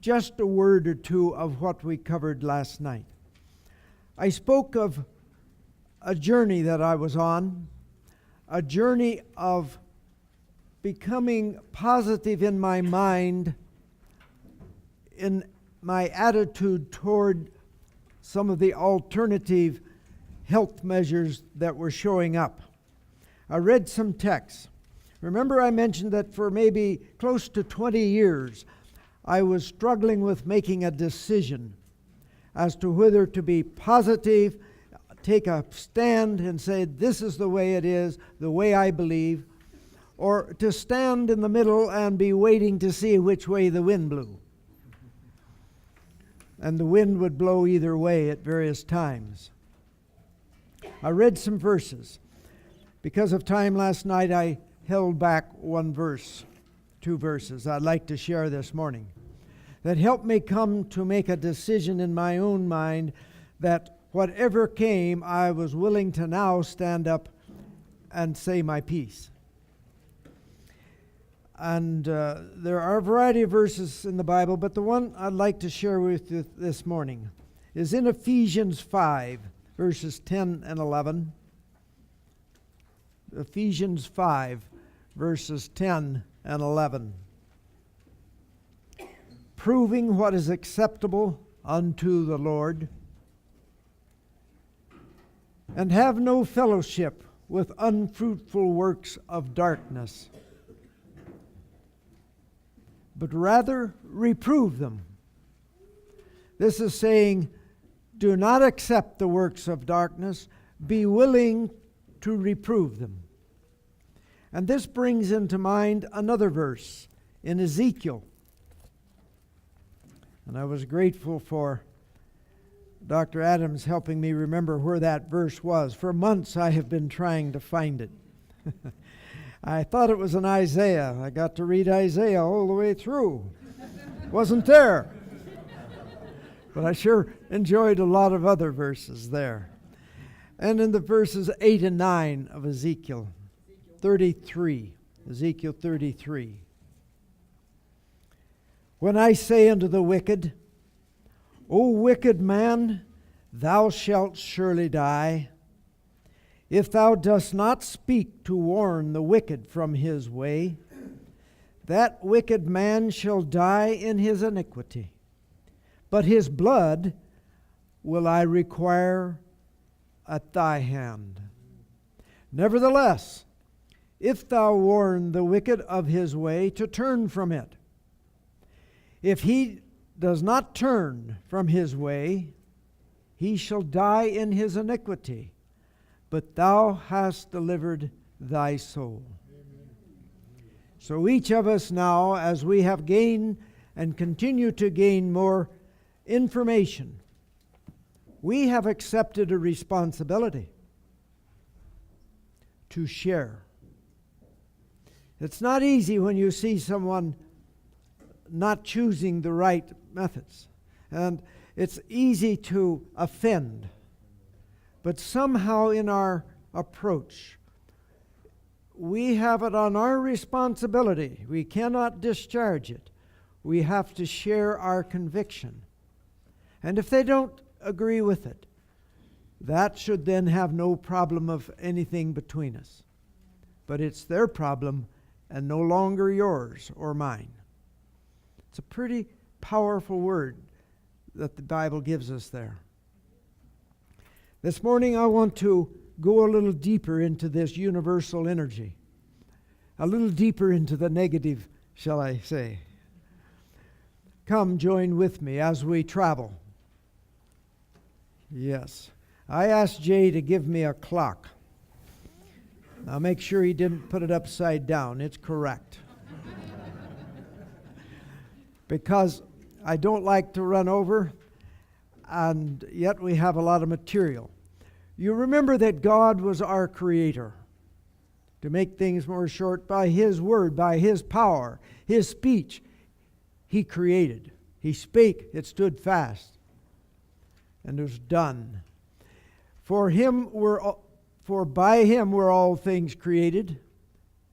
just a word or two of what we covered last night. I spoke of a journey that I was on, a journey of becoming positive in my mind, in my attitude toward some of the alternative health measures that were showing up. I read some texts. Remember, I mentioned that for maybe close to 20 years, I was struggling with making a decision as to whether to be positive, take a stand and say, this is the way it is, the way I believe, or to stand in the middle and be waiting to see which way the wind blew. And the wind would blow either way at various times. I read some verses. Because of time last night, I held back two verses I'd like to share this morning that helped me come to make a decision in my own mind that whatever came, I was willing to now stand up and say my piece. And there are a variety of verses in the Bible, but the one I'd like to share with you this morning is in Ephesians 5, verses 10 and 11. Ephesians 5, verses 10 and 11. Proving what is acceptable unto the Lord, and have no fellowship with unfruitful works of darkness, but rather reprove them. This is saying, do not accept the works of darkness, be willing to reprove them. And this brings into mind another verse in Ezekiel. And I was grateful for Dr. Adams helping me remember where that verse was. For months I have been trying to find it. I thought it was in Isaiah. I got to read Isaiah all the way through. Wasn't there. But I sure enjoyed a lot of other verses there. And in the verses 8 and 9 of Ezekiel 33. Ezekiel 33. When I say unto the wicked, O wicked man, thou shalt surely die, if thou dost not speak to warn the wicked from his way, that wicked man shall die in his iniquity, but his blood will I require at thy hand. Nevertheless, if thou warn the wicked of his way to turn from it, if he does not turn from his way, he shall die in his iniquity, but thou hast delivered thy soul. Amen. So each of us now, as we have gained and continue to gain more information, we have accepted a responsibility to share. It's not easy when you see someone not choosing the right methods. And it's easy to offend. But somehow in our approach, we have it on our responsibility. We cannot discharge it. We have to share our conviction. And if they don't agree with it, that should then have no problem of anything between us. But it's their problem and no longer yours or mine. It's a pretty powerful word that the Bible gives us there. This morning I want to go a little deeper into this universal energy. A little deeper into the negative, shall I say. Come join with me as we travel. Yes. I asked Jay to give me a clock. Now make sure he didn't put it upside down. It's correct. Because I don't like to run over, and yet we have a lot of material. You remember that God was our creator. To make things more short, by His word, by His power, His speech, He created. He spake, it stood fast, and it was done. For by Him were all things created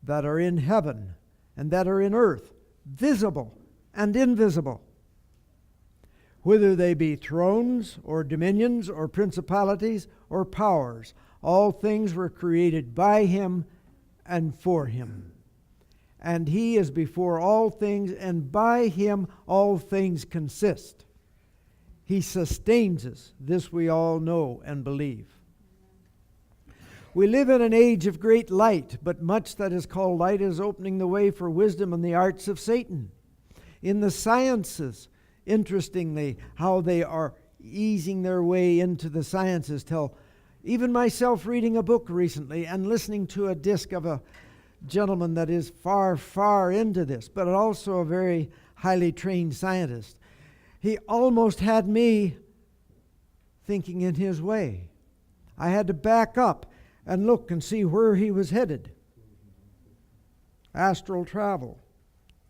that are in heaven and that are in earth, visible and invisible, whether they be thrones or dominions or principalities or powers. All things were created by him and for him. And he is before all things, and by him all things consist. He sustains us. This we all know and believe. We live in an age of great light, but much that is called light is opening the way for wisdom and the arts of Satan. In the sciences, interestingly, how they are easing their way into the sciences, till even myself reading a book recently and listening to a disc of a gentleman that is far, far into this, but also a very highly trained scientist. He almost had me thinking in his way. I had to back up and look and see where he was headed. Astral travel,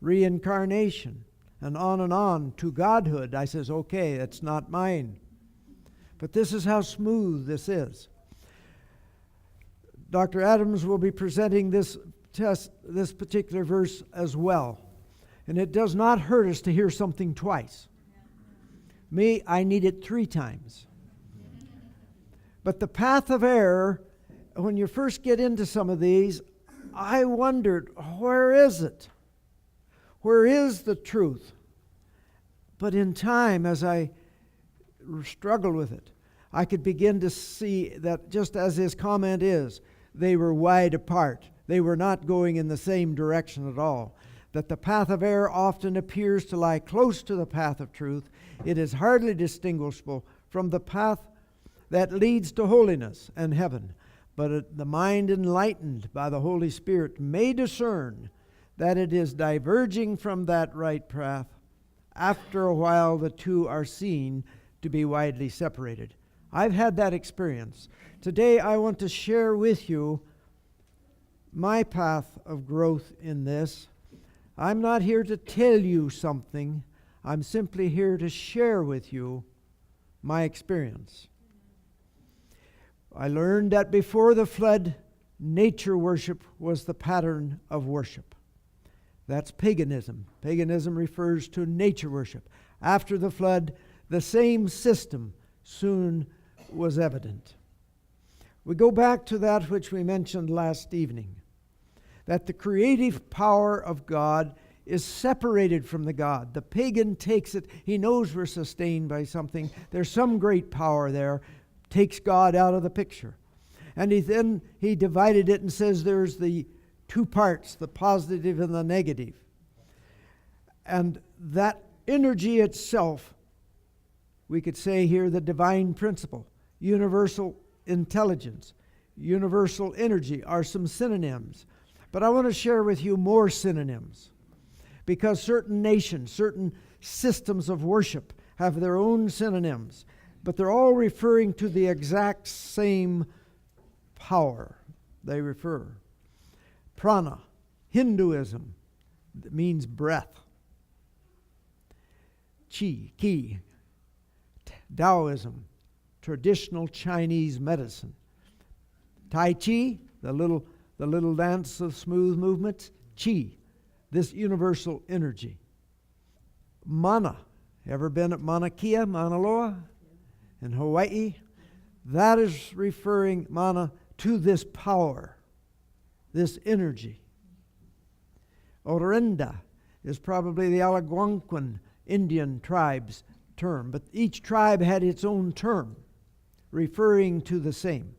reincarnation, and on to godhood. I says, okay, that's not mine. But this is how smooth this is. Dr. Adams will be presenting this particular verse as well. And it does not hurt us to hear something twice. Me, I need it 3 times. But the path of error, when you first get into some of these, I wondered, where is it? Where is the truth? But in time, as I struggled with it, I could begin to see that just as his comment is, they were wide apart. They were not going in the same direction at all. That the path of error often appears to lie close to the path of truth. It is hardly distinguishable from the path that leads to holiness and heaven. But the mind enlightened by the Holy Spirit may discern that it is diverging from that right path. After a while, the two are seen to be widely separated. I've had that experience. Today, I want to share with you my path of growth in this. I'm not here to tell you something. I'm simply here to share with you my experience. I learned that before the flood, nature worship was the pattern of worship. That's paganism. Paganism refers to nature worship. After the flood, the same system soon was evident. We go back to that which we mentioned last evening, that the creative power of God is separated from the God. The pagan takes it, he knows we're sustained by something. There's some great power there, takes God out of the picture. And he divided it and says there's the 2 parts, the positive and the negative. And that energy itself, we could say here the divine principle, universal intelligence, universal energy are some synonyms. But I want to share with you more synonyms, because certain nations, certain systems of worship have their own synonyms, but they're all referring to the exact same power they refer. Prana, Hinduism, that means breath. Qi, Qi, Taoism, traditional Chinese medicine. Tai Chi, the little dance of smooth movements. Qi, this universal energy. Mana, ever been at Mauna Kea, Mauna Loa, in Hawaii? That is referring, mana, to this power, this energy. Orinda is probably the Algonquin Indian tribe's term, but each tribe had its own term referring to the same.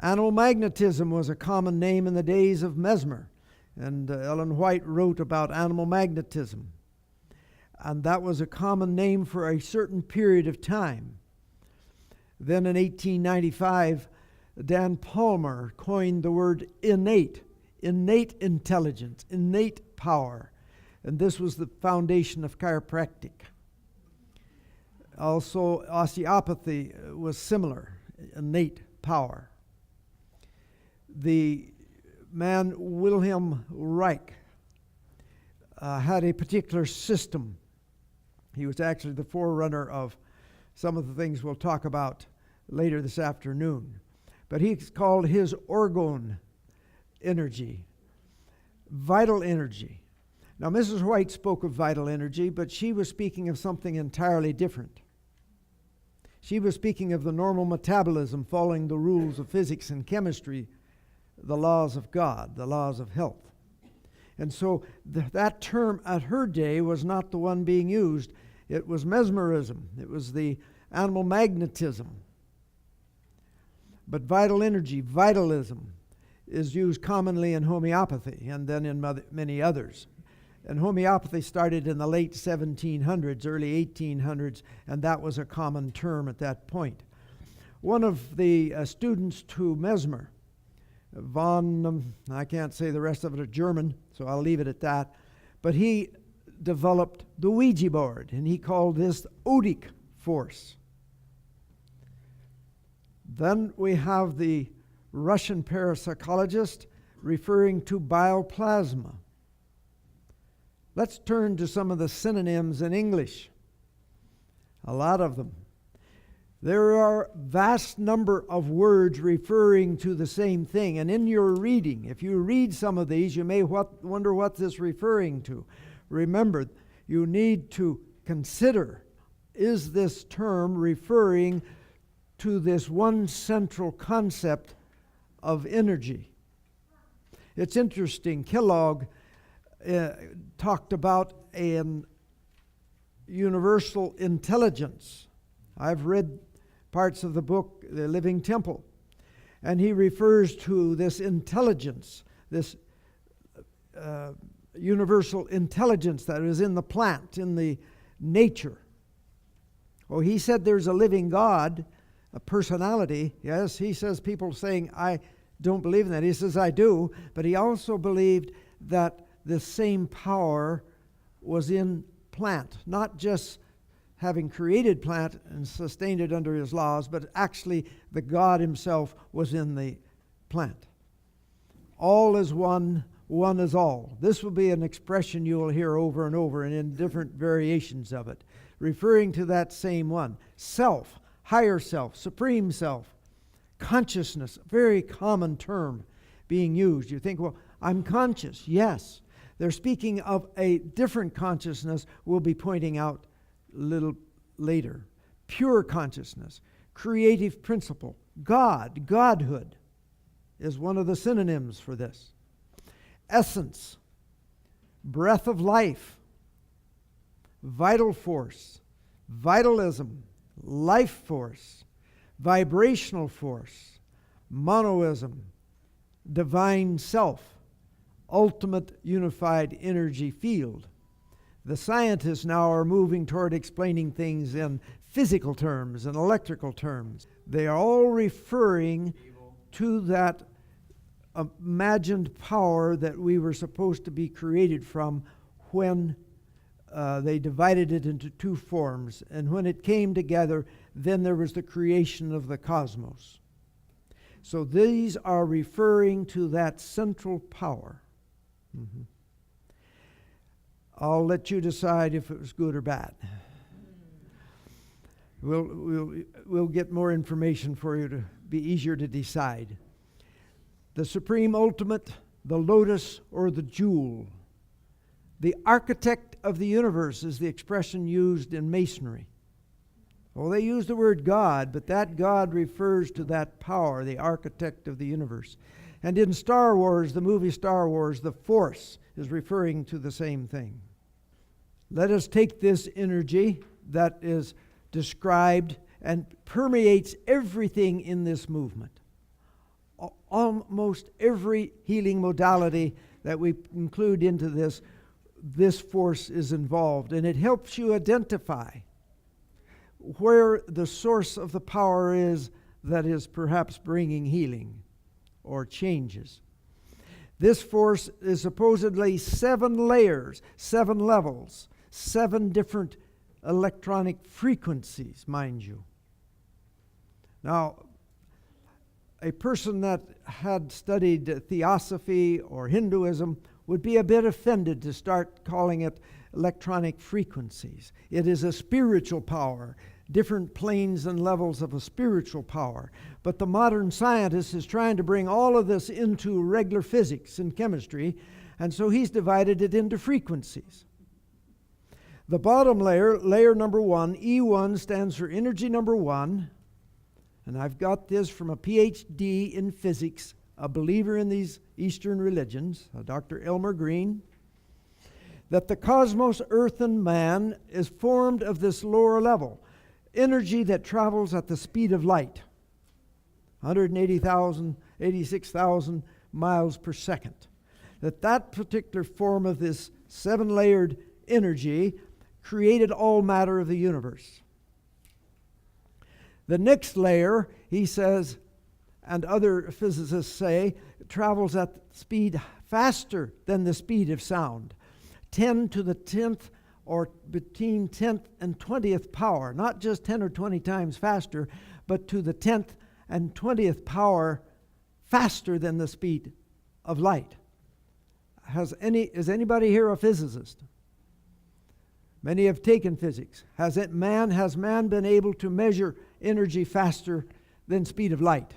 Animal magnetism was a common name in the days of Mesmer, and Ellen White wrote about animal magnetism. And that was a common name for a certain period of time. Then in 1895, Dan Palmer coined the word innate intelligence, innate power. And this was the foundation of chiropractic. Also, osteopathy was similar, innate power. The man Wilhelm Reich had a particular system. He was actually the forerunner of some of the things we'll talk about later this afternoon. But he's called his orgone energy, vital energy. Now, Mrs. White spoke of vital energy, but she was speaking of something entirely different. She was speaking of the normal metabolism following the rules of physics and chemistry, the laws of God, the laws of health. And so that term at her day was not the one being used. It was mesmerism. It was the animal magnetism. But vital energy, vitalism, is used commonly in homeopathy and then in many others. And homeopathy started in the late 1700s, early 1800s, and that was a common term at that point. One of the students to Mesmer, I can't say the rest of it, a German, so I'll leave it at that, but he developed the Ouija board, and he called this odic force. Then we have the Russian parapsychologist referring to bioplasma. Let's turn to some of the synonyms in English. A lot of them. There are vast number of words referring to the same thing. And in your reading, if you read some of these, you may wonder what this is referring to. Remember, you need to consider, is this term referring to this one central concept of energy? It's interesting. Kellogg talked about an universal intelligence. I've read parts of the book, The Living Temple, and he refers to this intelligence, this universal intelligence that is in the plant, in the nature. Oh, he said there's a living God, a personality. Yes, he says people saying, I don't believe in that. He says, I do. But he also believed that the same power was in plant, not just having created plant and sustained it under his laws, but actually the God himself was in the plant. All is one, one is all. This will be an expression you will hear over and over and in different variations of it, referring to that same one. Self, higher self, supreme self, consciousness, very common term being used. You think, well, I'm conscious. Yes. They're speaking of a different consciousness we'll be pointing out a little later. Pure consciousness, creative principle, God, Godhood is one of the synonyms for this. Essence, breath of life, vital force, vitalism, life force, vibrational force, monoism, divine self, ultimate unified energy field. The scientists now are moving toward explaining things in physical terms and electrical terms. They are all referring to that imagined power that we were supposed to be created from when they divided it into two forms. And when it came together, then there was the creation of the cosmos. So these are referring to that central power. Mm-hmm. I'll let you decide if it was good or bad. We'll get more information for you to be easier to decide. The supreme ultimate, the lotus or the jewel. The architect of the universe is the expression used in Masonry. Well, they use the word God, but that God refers to that power, the architect of the universe. And in Star Wars, the movie Star Wars, the Force is referring to the same thing. Let us take this energy that is described and permeates everything in this movement. Almost every healing modality that we include into this force is involved, and it helps you identify where the source of the power is that is perhaps bringing healing or changes. This force is supposedly 7 layers, 7 levels, 7 different electronic frequencies, mind you. Now, a person that had studied theosophy or Hinduism would be a bit offended to start calling it electronic frequencies. It is a spiritual power, different planes and levels of a spiritual power. But the modern scientist is trying to bring all of this into regular physics and chemistry, And so he's divided it into frequencies. The bottom layer, layer number 1, E1, stands for energy number 1. And I've got this from a PhD in physics, a believer in these Eastern religions, Dr. Elmer Green, that the cosmos, earth, and man is formed of this lower level, energy that travels at the speed of light, 86,000 miles per second. That particular form of this 7-layered energy created all matter of the universe. The next layer, he says, and other physicists say, travels at speed faster than the speed of sound. 10 to the 10th or between 10th and 20th power. Not just 10 or 20 times faster, but to the 10th and 20th power faster than the speed of light. Is anybody here a physicist? Many have taken physics. Has man been able to measure energy faster than speed of light?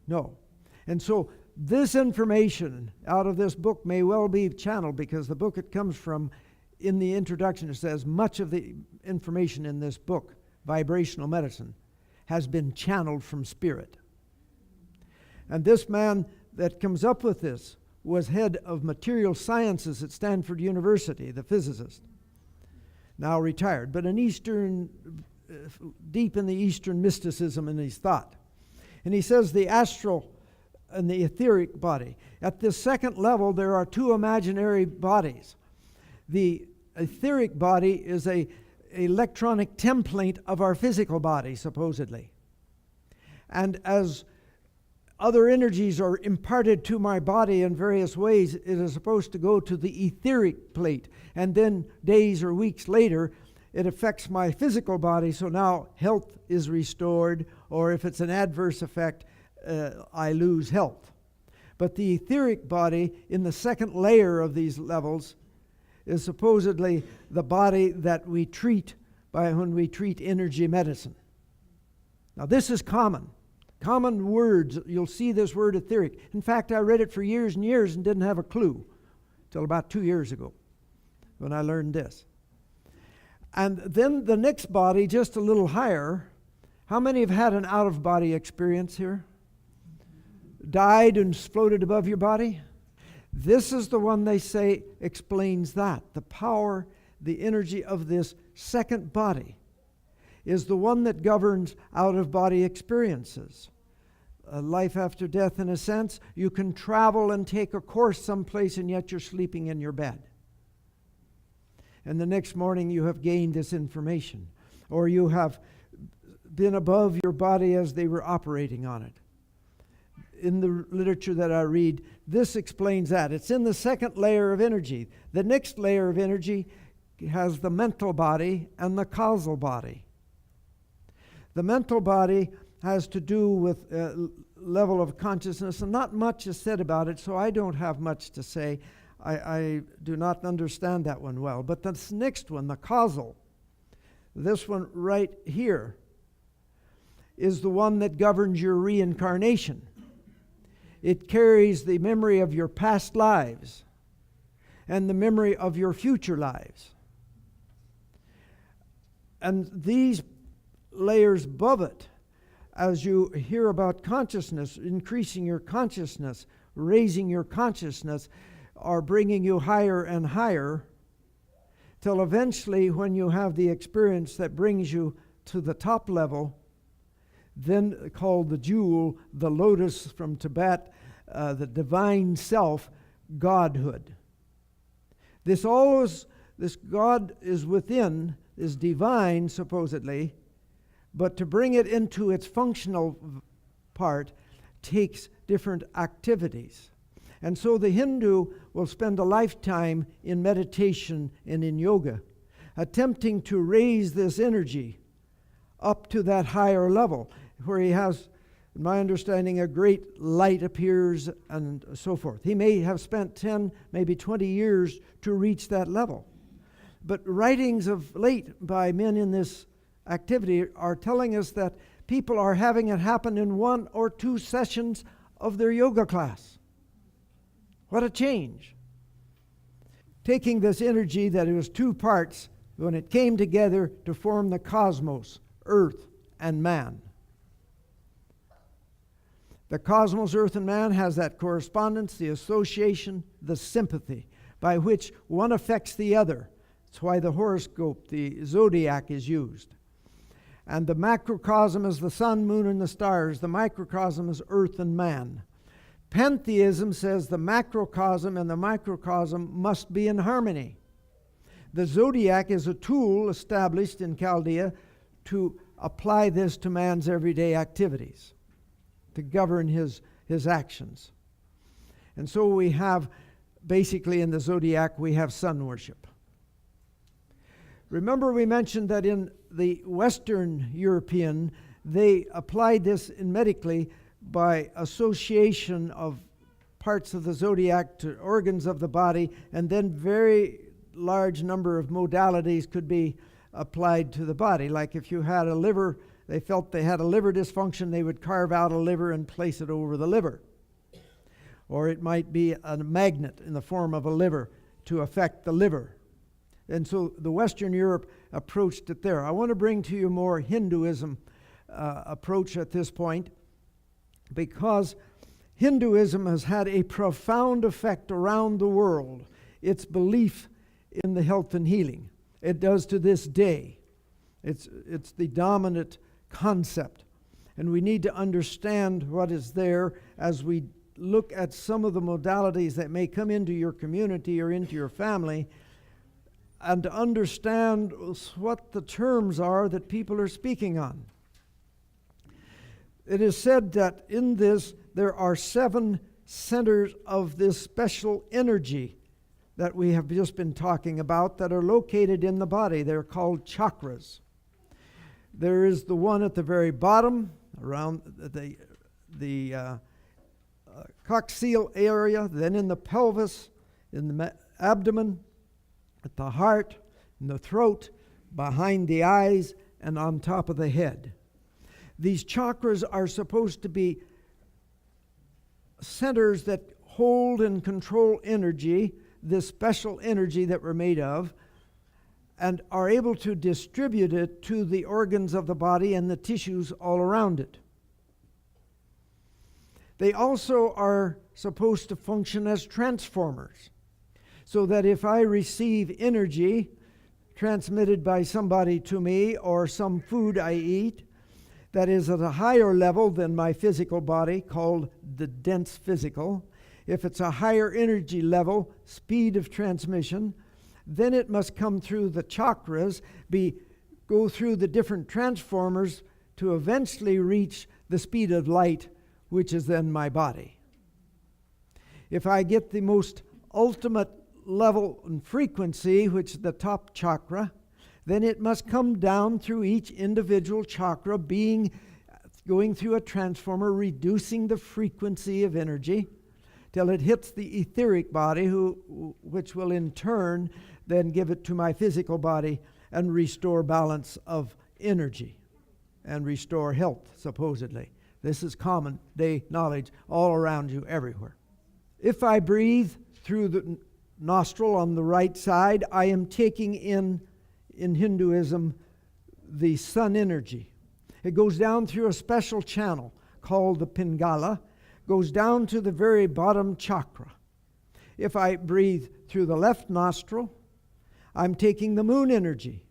No. And so this information out of this book may well be channeled, because the book it comes from, in the introduction, it says much of the information in this book, Vibrational Medicine, has been channeled from spirit. And this man that comes up with this was head of material sciences at Stanford University, the physicist, now retired, but deep in the Eastern mysticism in his thought. And he says the astral and the etheric body. At this second level, there are two imaginary bodies. The etheric body is an electronic template of our physical body, supposedly. And as other energies are imparted to my body in various ways, it is supposed to go to the etheric plate. And then days or weeks later, it affects my physical body, so now health is restored, or if it's an adverse effect, I lose health. But the etheric body, in the second layer of these levels, is supposedly the body that we treat when we treat energy medicine. Now this is common words. You'll see this word etheric. In fact, I read it for years and years and didn't have a clue till about 2 years ago when I learned this. And then the next body, just a little higher. How many have had an out-of-body experience here? Died and floated above your body? This is the one they say explains that. The power, the energy of this second body is the one that governs out-of-body experiences. Life after death, in a sense. You can travel and take a course someplace, and yet you're sleeping in your bed. And the next morning you have gained this information. Or you have been above your body as they were operating on it. In the literature that I read, this explains that. It's in the second layer of energy. The next layer of energy has the mental body and the causal body. The mental body has to do with level of consciousness, and not much is said about it, so I don't have much to say. I do not understand that one well. But this next one, the causal, this one right here, is the one that governs your reincarnation. It carries the memory of your past lives and the memory of your future lives. And these layers above it, as you hear about consciousness, increasing your consciousness, raising your consciousness, are bringing you higher and higher, till eventually when you have the experience that brings you to the top level, then called the jewel, the lotus from Tibet, the divine self, Godhood. This God is within, is divine supposedly, but to bring it into its functional part takes different activities. And so the Hindu will spend a lifetime in meditation and in yoga, attempting to raise this energy up to that higher level, where he has, in my understanding, a great light appears and so forth. He may have spent 10, maybe 20 years to reach that level. But writings of late by men in this activity are telling us that people are having it happen in 1 or 2 sessions of their yoga class. What a change. taking this energy that it was two parts when it came together to form the cosmos, earth and man. The cosmos, earth, and man has that correspondence, the association, the sympathy, by which one affects the other. That's why the horoscope, the zodiac, is used. And the macrocosm is the sun, moon, and the stars. The microcosm is earth and man. Pantheism says the macrocosm and the microcosm must be in harmony. The zodiac is a tool established in Chaldea to apply this to man's everyday activities, to govern his actions. And so we have, basically in the zodiac, we have sun worship. Remember we mentioned that in the Western European, they applied this medically by association of parts of the zodiac to organs of the body, and then very large number of modalities could be applied to the body. Like if you had a liver, they felt they had a liver dysfunction, they would carve out a liver and place it over the liver. Or it might be a magnet in the form of a liver to affect the liver. And so the Western Europe approached it there. I want to bring to you more Hinduism approach at this point, because Hinduism has had a profound effect around the world. Its belief in the health and healing. It does to this day. It's the dominant concept. And we need to understand what is there as we look at some of the modalities that may come into your community or into your family, and to understand what the terms are that people are speaking on. It is said that in this there are 7 centers of this special energy that we have just been talking about that are located in the body. They're called chakras. There is the one at the very bottom around the coccygeal area, then in the pelvis, in the abdomen, at the heart, in the throat, behind the eyes, and on top of the head. These chakras are supposed to be centers that hold and control energy, this special energy that we're made of, and are able to distribute it to the organs of the body and the tissues all around it. They also are supposed to function as transformers, so that if I receive energy transmitted by somebody to me or some food I eat that is at a higher level than my physical body, called the dense physical, if it's a higher energy level, speed of transmission, then it must come through the chakras, go through the different transformers to eventually reach the speed of light, which is then my body. If I get the most ultimate level and frequency, which is the top chakra, then it must come down through each individual chakra, going through a transformer, reducing the frequency of energy till it hits the etheric body, which will in turn then give it to my physical body and restore balance of energy and restore health, supposedly. This is common day knowledge all around you, everywhere. If I breathe through the nostril on the right side, I am taking in Hinduism, the sun energy. It goes down through a special channel called the Pingala, goes down to the very bottom chakra. If I breathe through the left nostril, I'm taking the moon energy,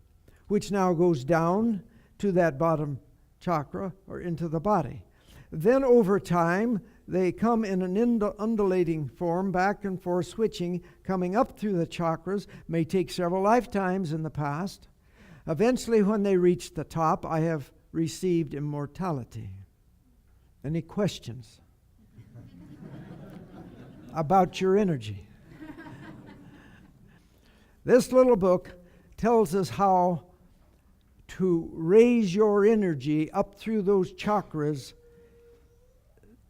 which now goes down to that bottom chakra or into the body. Then over time, they come in an undulating form, back and forth switching, coming up through the chakras, may take several lifetimes in the past. Eventually, when they reach the top, I have received immortality. Any questions about your energy? This little book tells us how to raise your energy up through those chakras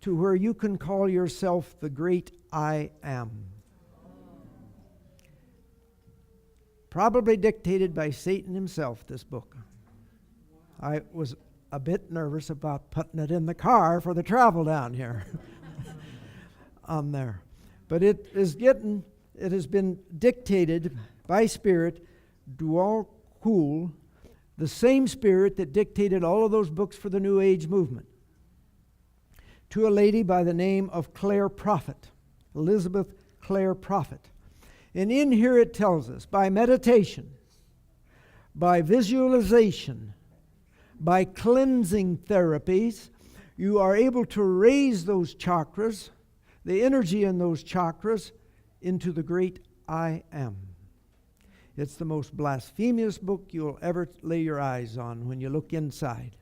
to where you can call yourself the great I am. Probably dictated by Satan himself, this book. I was a bit nervous about putting it in the car for the travel down here on there. But it is getting it has been dictated by Spirit, Dual Kul, the same Spirit that dictated all of those books for the New Age movement, to a lady by the name of Clare Prophet, Elizabeth Clare Prophet. And in here it tells us, by meditation, by visualization, by cleansing therapies, you are able to raise those chakras, the energy in those chakras, into the great I Am. It's the most blasphemous book you'll ever lay your eyes on when you look inside.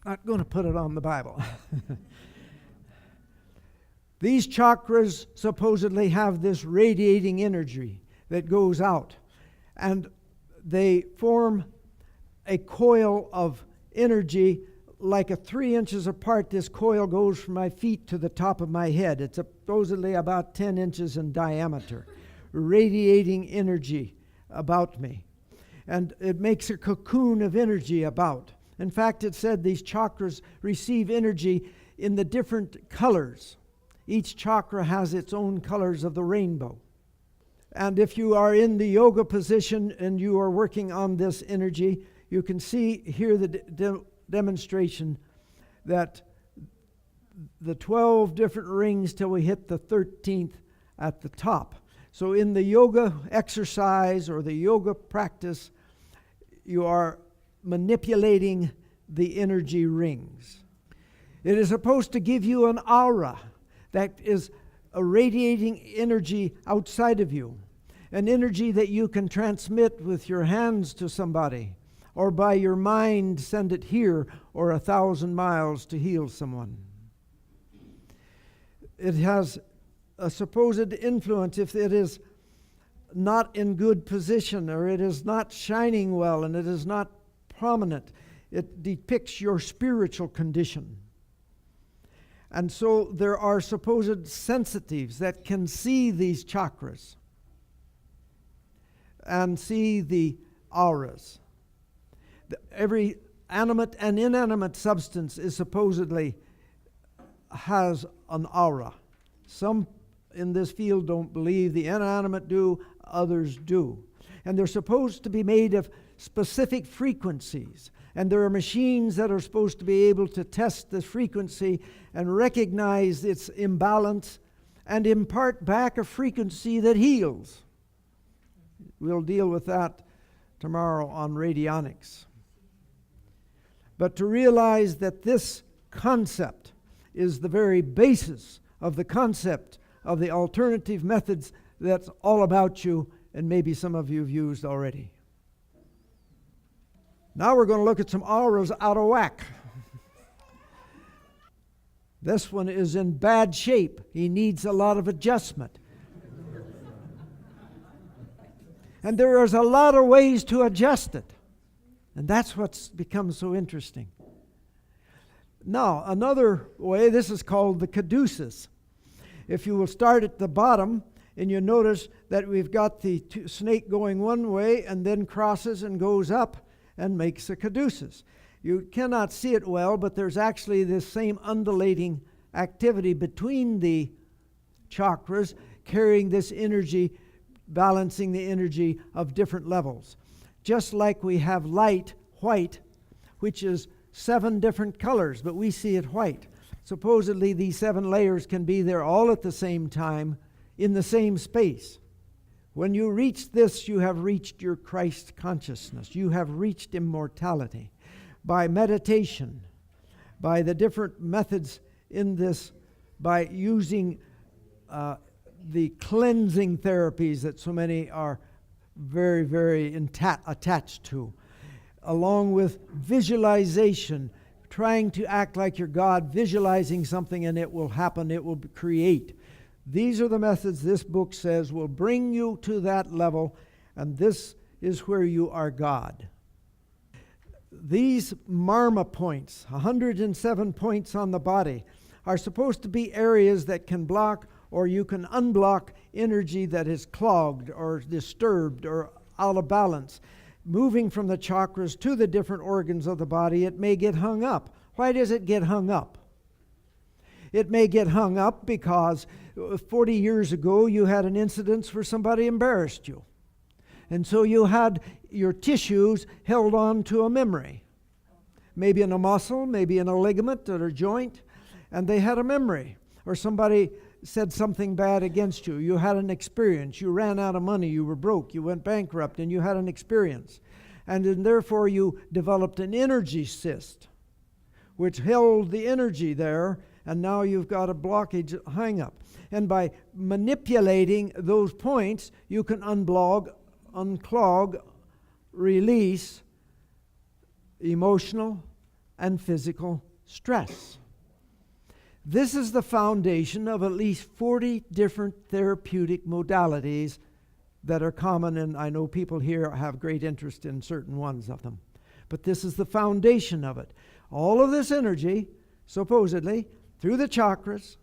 I'm not going to put it on the Bible. These chakras supposedly have this radiating energy that goes out, and they form a coil of energy like a 3 inches apart. This coil goes from my feet to the top of my head. It's supposedly about 10 inches in diameter, radiating energy about me. And it makes a cocoon of energy about. In fact, it said these chakras receive energy in the different colors. Each chakra has its own colors of the rainbow. And if you are in the yoga position and you are working on this energy, you can see here the demonstration that the 12 different rings till we hit the 13th at the top. So in the yoga exercise or the yoga practice, you are manipulating the energy rings. It is supposed to give you an aura that is a radiating energy outside of you, an energy that you can transmit with your hands to somebody, or by your mind send it here or 1,000 miles to heal someone. It has a supposed influence if it is not in good position, or it is not shining well, and it is not prominent. It depicts your spiritual condition. And so there are supposed sensitives that can see these chakras and see the auras. Every animate and inanimate substance is supposedly has an aura. Some in this field don't believe the inanimate do, others do. And they're supposed to be made of specific frequencies. And there are machines that are supposed to be able to test the frequency and recognize its imbalance and impart back a frequency that heals. We'll deal with that tomorrow on radionics. But to realize that this concept is the very basis of the concept of the alternative methods that's all about you, and maybe some of you have used already. Now we're going to look at some auras out of whack. This one is in bad shape. He needs a lot of adjustment. And there is a lot of ways to adjust it. And that's what's become so interesting. Now, another way, this is called the caduceus. If you will start at the bottom, and you notice that we've got the snake going one way and then crosses and goes up and makes a caduceus. You cannot see it well, but there's actually this same undulating activity between the chakras, carrying this energy, balancing the energy of different levels. Just like we have light, white, which is 7 different colors, but we see it white. Supposedly these 7 layers can be there all at the same time in the same space. When you reach this, you have reached your Christ consciousness. You have reached immortality. By meditation, by the different methods in this, by using the cleansing therapies that so many are very, very attached to, along with visualization, trying to act like you're God, visualizing something and it will happen, it will create. These are the methods this book says will bring you to that level, and this is where you are God. These Marma points, 107 points on the body, are supposed to be areas that can block or you can unblock energy that is clogged or disturbed or out of balance. Moving from the chakras to the different organs of the body, it may get hung up. Why does it get hung up? It may get hung up because 40 years ago you had an incident where somebody embarrassed you. And so you had your tissues held on to a memory. Maybe in a muscle, maybe in a ligament or a joint, and they had a memory. Or somebody said something bad against you. You had an experience. You ran out of money. You were broke. You went bankrupt, and you had an experience. And then therefore you developed an energy cyst, which held the energy there, and now you've got a blockage hang up. And by manipulating those points, you can unclog, release emotional and physical stress. This is the foundation of at least 40 different therapeutic modalities that are common, and I know people here have great interest in certain ones of them. But this is the foundation of it. All of this energy, supposedly, through the chakras,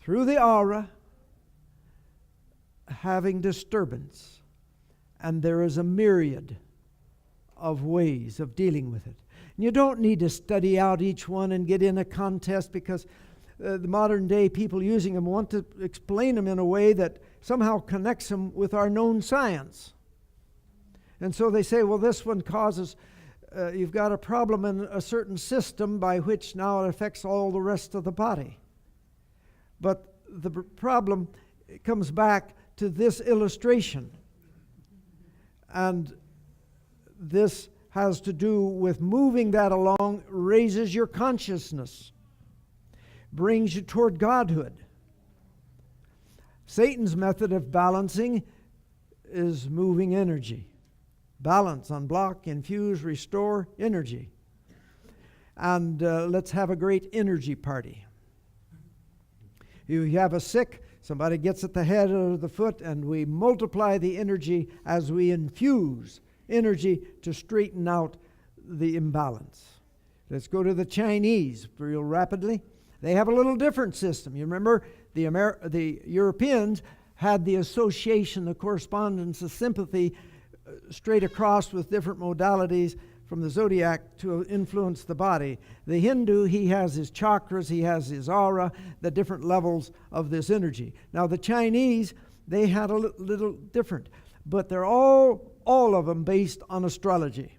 through the aura, having disturbance. And there is a myriad of ways of dealing with it. And you don't need to study out each one and get in a contest, because the modern day people using them want to explain them in a way that somehow connects them with our known science. And so they say, well, this one causes, you've got a problem in a certain system by which now it affects all the rest of the body. But the problem comes back to this illustration. And this has to do with moving that along, raises your consciousness, brings you toward Godhood. Satan's method of balancing is moving energy. Balance, unblock, infuse, restore energy. And let's have a great energy party. You have a sick, somebody gets at the head or the foot, and we multiply the energy as we infuse energy to straighten out the imbalance. Let's go to the Chinese real rapidly. They have a little different system. You remember the Europeans had the association, the correspondence, the sympathy straight across with different modalities from the zodiac to influence the body. The Hindu, he has his chakras, he has his aura, the different levels of this energy. Now the Chinese, they had a little different, but they're all of them based on astrology.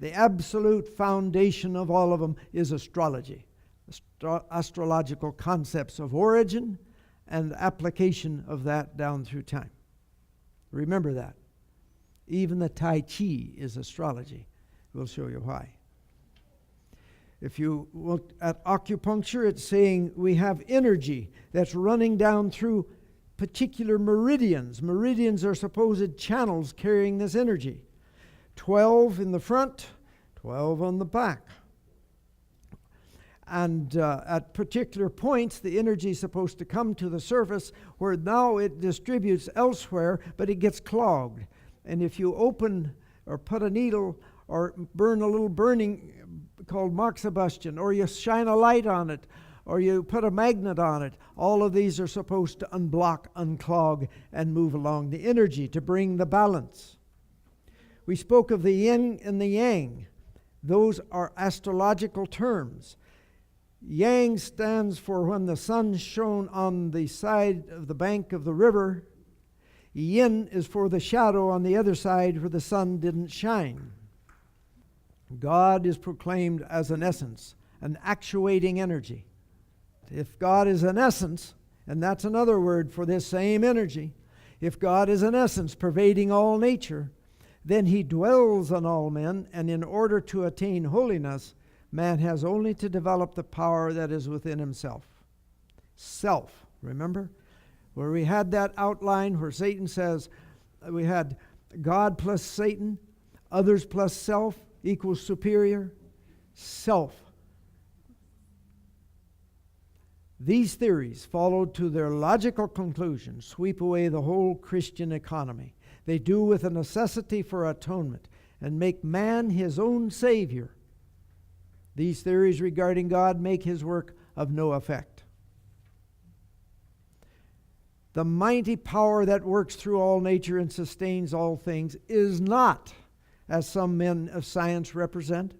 The absolute foundation of all of them is astrology. Astrological concepts of origin and application of that down through time. Remember that. Even the Tai Chi is astrology. We'll show you why. If you look at acupuncture, it's saying we have energy that's running down through particular meridians. Meridians are supposed channels carrying this energy. 12 in the front, 12 on the back. And at particular points, the energy is supposed to come to the surface where now it distributes elsewhere, but it gets clogged. And if you open or put a needle or burn a little burning called moxibustion, or you shine a light on it, or you put a magnet on it, all of these are supposed to unblock, unclog, and move along the energy to bring the balance. We spoke of the yin and the yang. Those are astrological terms. Yang stands for when the sun shone on the side of the bank of the river. Yin is for the shadow on the other side where the sun didn't shine. God is proclaimed as an essence, an actuating energy. If God is an essence, and that's another word for this same energy, if God is an essence pervading all nature, then he dwells on all men, and in order to attain holiness, man has only to develop the power that is within himself. Self, remember? Where we had that outline where Satan says we had God plus Satan, others plus self equals superior. Self. These theories, followed to their logical conclusion, sweep away the whole Christian economy. They do with a necessity for atonement and make man his own savior. These theories regarding God make his work of no effect. The mighty power that works through all nature and sustains all things is not, as some men of science represent,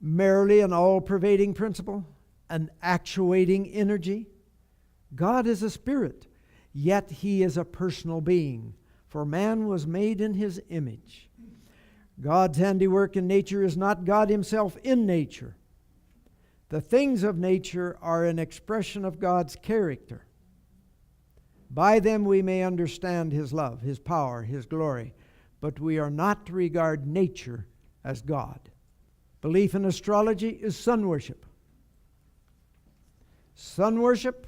merely an all-pervading principle, an actuating energy. God is a spirit, yet he is a personal being, for man was made in his image. God's handiwork in nature is not God himself in nature. The things of nature are an expression of God's character. By them we may understand his love, his power, his glory, but we are not to regard nature as God. Belief in astrology is sun worship. Sun worship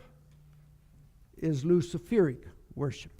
is Luciferic worship.